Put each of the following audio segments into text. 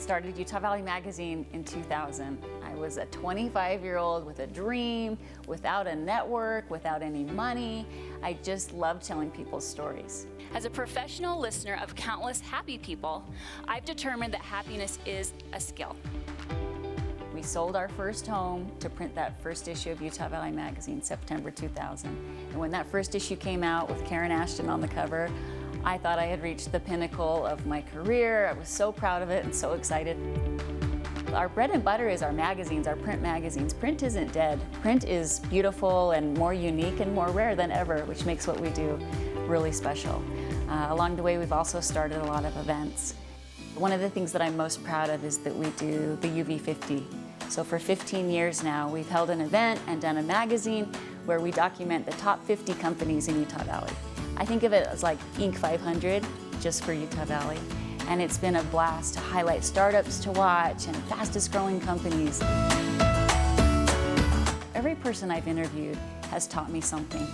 started Utah Valley Magazine in 2000. I was a 25-year-old with a dream, without a network, without any money. I just loved telling people's stories. As a professional listener of countless happy people, I've determined that happiness is a skill. We sold our first home to print that first issue of Utah Valley Magazine, September 2000. And when that first issue came out with Karen Ashton on the cover, I thought I had reached the pinnacle of my career. I was so proud of it and so excited. Our bread and butter is our magazines, our print magazines. Print isn't dead. Print is beautiful and more unique and more rare than ever, which makes what we do really special. Along the way, we've also started a lot of events. One of the things that I'm most proud of is that we do the UV50. So for 15 years now, we've held an event and done a magazine where we document the top 50 companies in Utah Valley. I think of it as like Inc. 500, just for Utah Valley. And it's been a blast to highlight startups to watch and fastest growing companies. Every person I've interviewed has taught me something.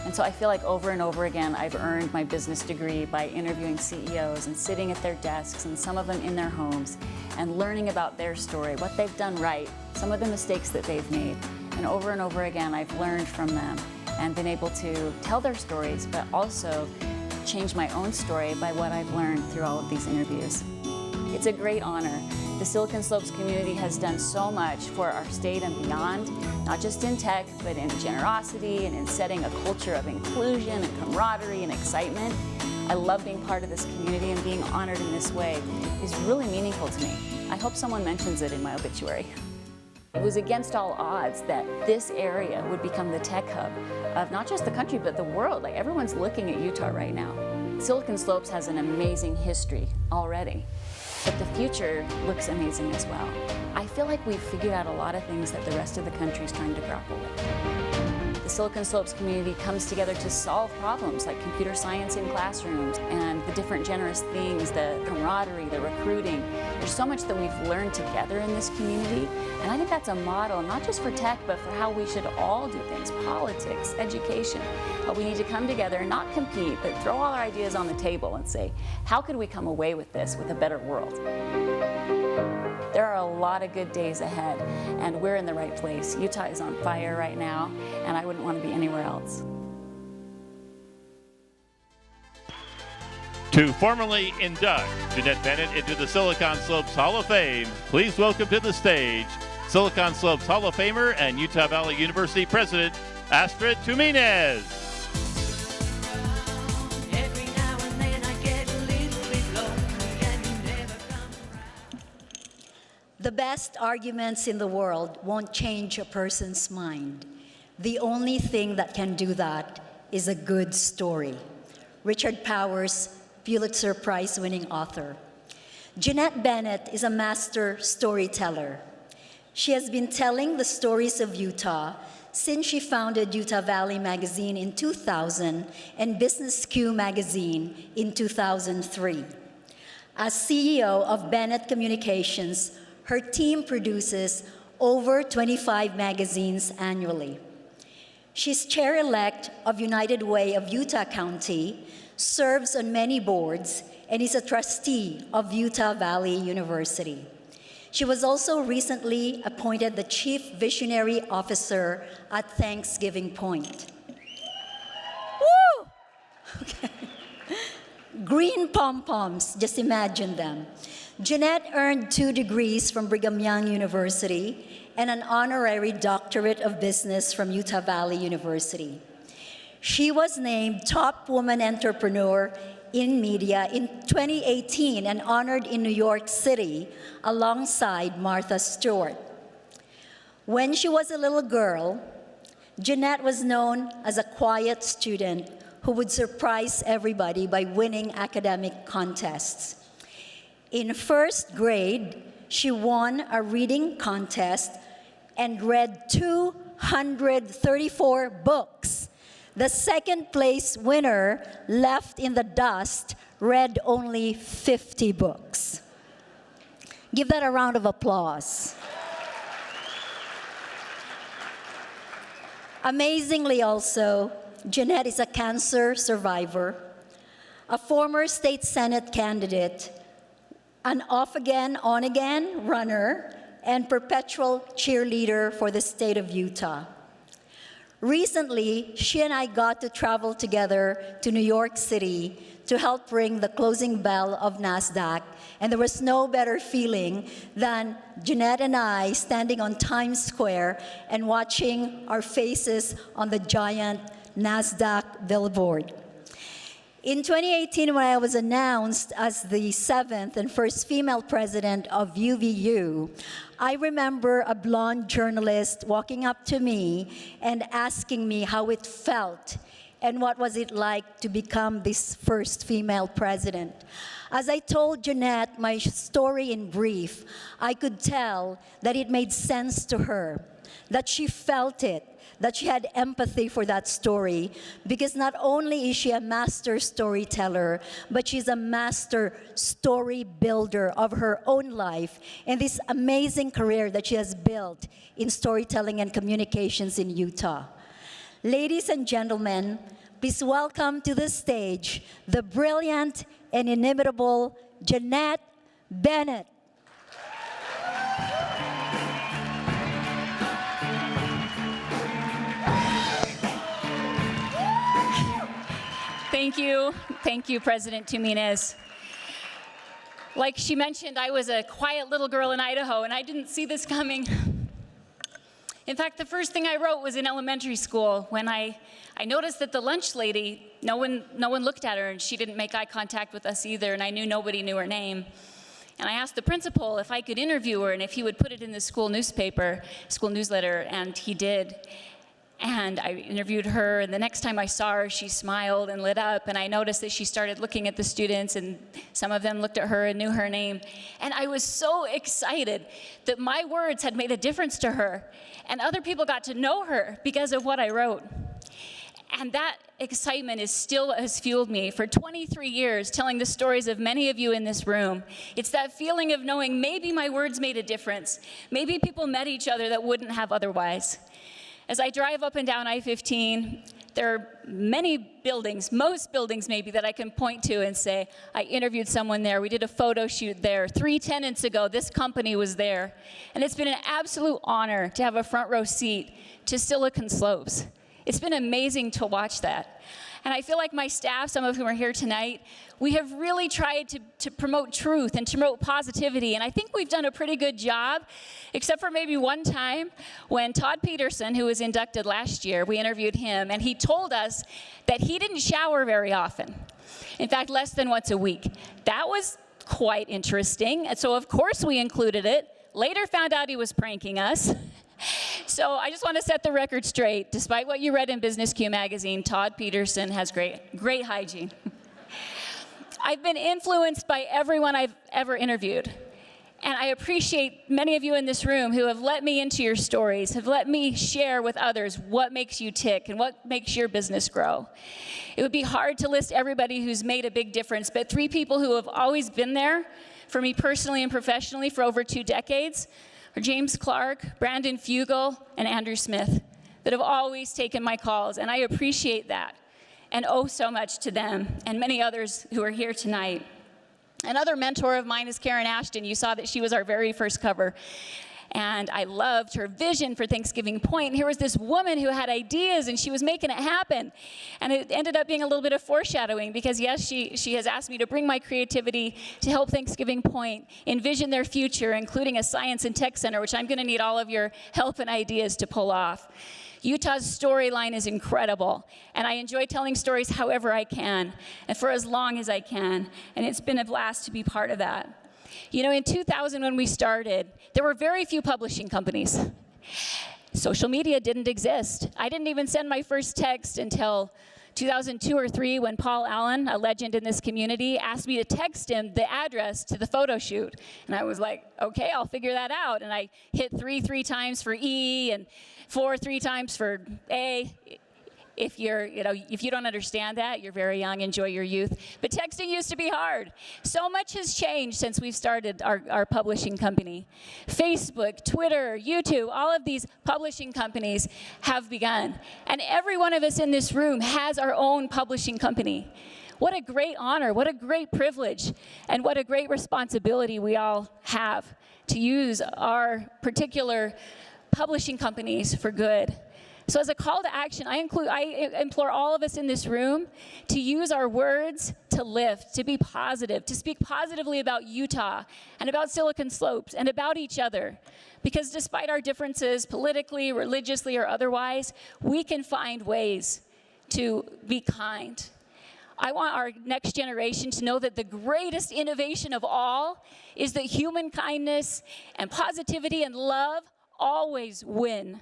And so I feel like over and over again, I've earned my business degree by interviewing CEOs and sitting at their desks, and some of them in their homes, and learning about their story, what they've done right, some of the mistakes that they've made. And over again, I've learned from them and been able to tell their stories, but also change my own story by what I've learned through all of these interviews. It's a great honor. The Silicon Slopes community has done so much for our state and beyond, not just in tech, but in generosity and in setting a culture of inclusion and camaraderie and excitement. I love being part of this community, and being honored in this way is really meaningful to me. I hope someone mentions it in my obituary. It was against all odds that this area would become the tech hub of not just the country, but the world. Like, everyone's looking at Utah right now. Silicon Slopes has an amazing history already, but the future looks amazing as well. I feel like we've figured out a lot of things that the rest of the country is trying to grapple with. The Silicon Slopes community comes together to solve problems like computer science in classrooms and the different generous things, the camaraderie, the recruiting. There's so much that we've learned together in this community, and I think that's a model not just for tech, but for how we should all do things, politics, education. We need to come together and not compete, but throw all our ideas on the table and say, how could we come away with this with a better world? There are a lot of good days ahead, and we're in the right place. Utah is on fire right now, and I wouldn't want to be anywhere else. To formally induct Jeanette Bennett into the Silicon Slopes Hall of Fame, please welcome to the stage Silicon Slopes Hall of Famer and Utah Valley University President, Astrid Tumínez. The best arguments in the world won't change a person's mind. The only thing that can do that is a good story. Richard Powers, Pulitzer Prize-winning author. Jeanette Bennett is a master storyteller. She has been telling the stories of Utah since she founded Utah Valley Magazine in 2000 and BusinessQ Magazine in 2003. As CEO of Bennett Communications, her team produces over 25 magazines annually. She's chair-elect of United Way of Utah County, serves on many boards, and is a trustee of Utah Valley University. She was also recently appointed the Chief Visionary Officer at Thanksgiving Point. Woo! Okay. Green pom-poms, just imagine them. Jeanette earned 2 degrees from Brigham Young University and an Honorary Doctorate of Business from Utah Valley University. She was named Top Woman Entrepreneur in Media in 2018 and honored in New York City alongside Martha Stewart. When she was a little girl, Jeanette was known as a quiet student who would surprise everybody by winning academic contests. In first grade, she won a reading contest and read 234 books. The second place winner, left in the dust, read only 50 books. Give that a round of applause. Amazingly also, Jeanette is a cancer survivor, a former state Senate candidate, an off-again, on-again runner, and perpetual cheerleader for the state of Utah. Recently, she and I got to travel together to New York City to help ring the closing bell of NASDAQ, and there was no better feeling than Jeanette and I standing on Times Square and watching our faces on the giant NASDAQ billboard. In 2018, when I was announced as the 7th and first female president of UVU, I remember a blonde journalist walking up to me and asking me how it felt and what was it like to become this first female president. As I told Jeanette my story in brief, I could tell that it made sense to her, that she felt it, that she had empathy for that story, because not only is she a master storyteller, but she's a master story builder of her own life and this amazing career that she has built in storytelling and communications in Utah. Ladies and gentlemen, please welcome to the stage the brilliant and inimitable Jeanette Bennett. Thank you, President Tumines. Like she mentioned, I was a quiet little girl in Idaho, and I didn't see this coming. In fact, the first thing I wrote was in elementary school when I noticed that the lunch lady, no one looked at her, and she didn't make eye contact with us either, and I knew nobody knew her name. And I asked the principal if I could interview her and if he would put it in the school newsletter, and he did. And I interviewed her, and the next time I saw her, she smiled and lit up, and I noticed that she started looking at the students, and some of them looked at her and knew her name. And I was so excited that my words had made a difference to her, and other people got to know her because of what I wrote. And that excitement is still what has fueled me for 23 years, telling the stories of many of you in this room. It's that feeling of knowing maybe my words made a difference. Maybe people met each other that wouldn't have otherwise. As I drive up and down I-15, there are many buildings, most buildings maybe, that I can point to and say, I interviewed someone there, we did a photo shoot there, 3 tenants ago, this company was there. And it's been an absolute honor to have a front row seat to Silicon Slopes. It's been amazing to watch that. And I feel like my staff, some of whom are here tonight, we have really tried to promote truth and to promote positivity. And I think we've done a pretty good job, except for maybe one time when Todd Peterson, who was inducted last year, we interviewed him, and he told us that he didn't shower very often. In fact, less than once a week. That was quite interesting. And so, of course, we included it. Later found out he was pranking us. So I just want to set the record straight. Despite what you read in BusinessQ Magazine, Todd Peterson has great hygiene. I've been influenced by everyone I've ever interviewed. And I appreciate many of you in this room who have let me into your stories, have let me share with others what makes you tick and what makes your business grow. It would be hard to list everybody who's made a big difference, but 3 people who have always been there for me personally and professionally for over 2 decades are James Clark, Brandon Fugel, and Andrew Smith, that have always taken my calls, and I appreciate that, and owe so much to them, and many others who are here tonight. Another mentor of mine is Karen Ashton. You saw that she was our very first cover. And I loved her vision for Thanksgiving Point. Here was this woman who had ideas, and she was making it happen. And it ended up being a little bit of foreshadowing, because yes, she has asked me to bring my creativity to help Thanksgiving Point envision their future, including a science and tech center, which I'm going to need all of your help and ideas to pull off. Utah's storyline is incredible, and I enjoy telling stories however I can, and for as long as I can, and it's been a blast to be part of that. You know, in 2000 when we started, there were very few publishing companies. Social media didn't exist. I didn't even send my first text until 2002 or 3 when Paul Allen, a legend in this community, asked me to text him the address to the photo shoot. And I was like, okay, I'll figure that out. And I hit 3 times for E and 4 3 times for A. If you don't understand that, you're very young, enjoy your youth. But texting used to be hard. So much has changed since we've started our publishing company. Facebook, Twitter, YouTube, all of these publishing companies have begun. And every one of us in this room has our own publishing company. What a great honor, what a great privilege, and what a great responsibility we all have to use our particular publishing companies for good. So as a call to action, I implore all of us in this room to use our words to lift, to be positive, to speak positively about Utah and about Silicon Slopes and about each other. Because despite our differences politically, religiously, or otherwise, we can find ways to be kind. I want our next generation to know that the greatest innovation of all is that human kindness and positivity and love always win.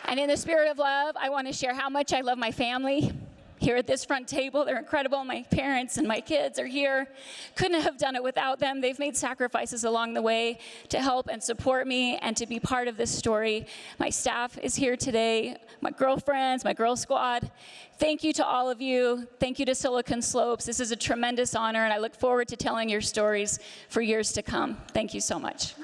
And in the spirit of love, I want to share how much I love my family. Here at this front table, they're incredible. My parents and my kids are here. Couldn't have done it without them. They've made sacrifices along the way to help and support me and to be part of this story. My staff is here today, my girlfriends, my girl squad. Thank you to all of you. Thank you to Silicon Slopes. This is a tremendous honor, and I look forward to telling your stories for years to come. Thank you so much.